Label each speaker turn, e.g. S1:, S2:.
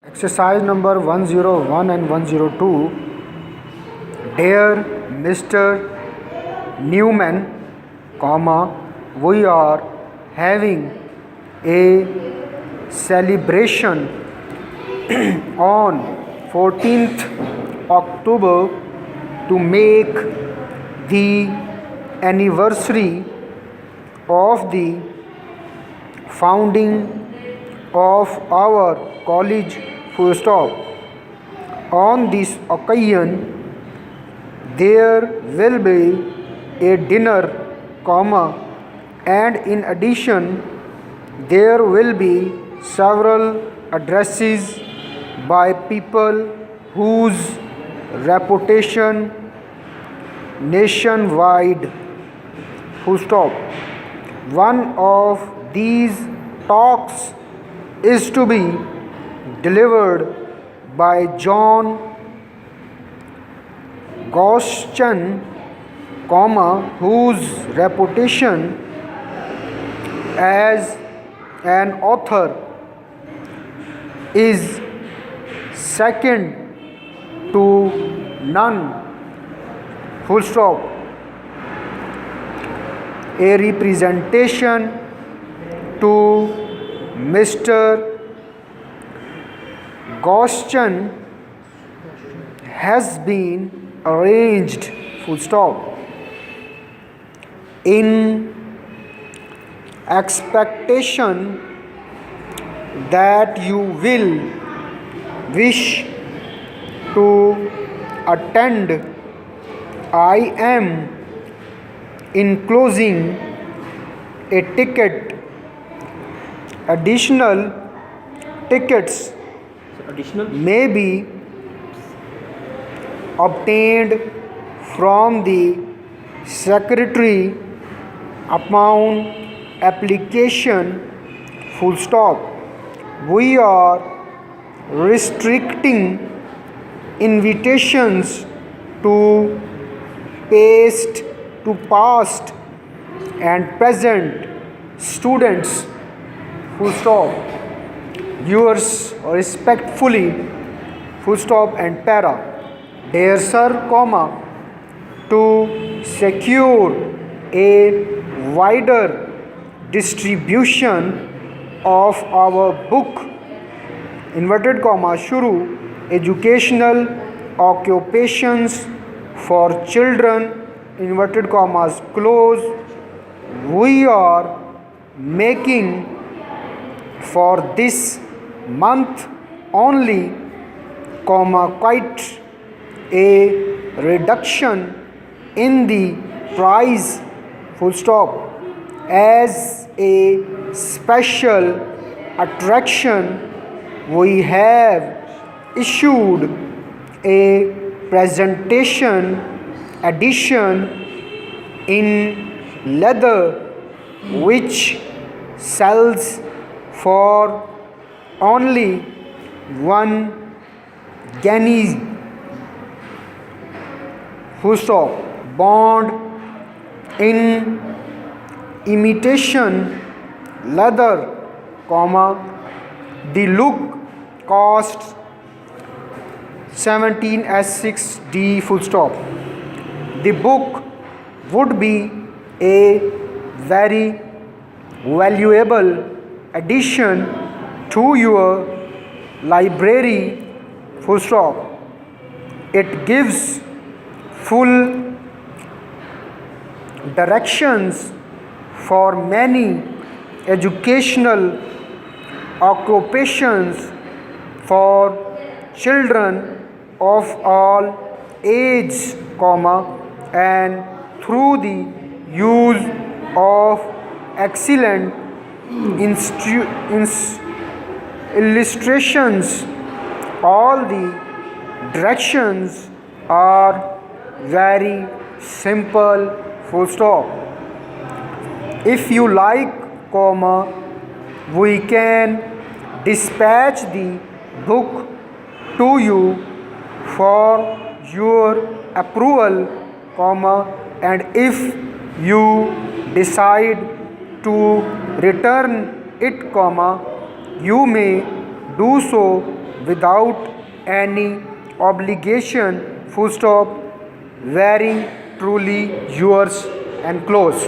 S1: Exercise number 101 and 102. Dear Mr. Newman, we are having a celebration on 14th October to make the anniversary of the founding of our college. Full stop. On this occasion, there will be a dinner, and in addition, there will be several addresses by people whose reputation nationwide. Full stop. One of these talks is to be delivered by John Goschen, whose reputation as an author is second to none. Full stop. A representation to Mr. Goschen has been arranged. Full stop. In expectation that you will wish to attend, I am enclosing a ticket. Additional tickets may be obtained from the secretary upon application. Full stop. We are restricting invitations to past and present students. Full stop. Yours respectfully. Full stop and para. Dear sir, to secure a wider distribution of our book, inverted comma, shuru, educational occupations for children, inverted commas, close, we are making for this month only, quite a reduction in the price, full stop, as a special attraction. We have issued a presentation edition in leather which sells for only 1 guinea. Full stop. Bond in imitation leather, the look costs 17 S6D. Full stop. The book would be a very valuable addition to your library. Full stop. It gives full directions for many educational occupations for children of all ages, and through the use of excellent illustrations. All the directions are very simple. Full stop. If you like, we can dispatch the book to you for your approval, and if you decide to return it, you may do so without any obligation, full stop, very truly yours, and close.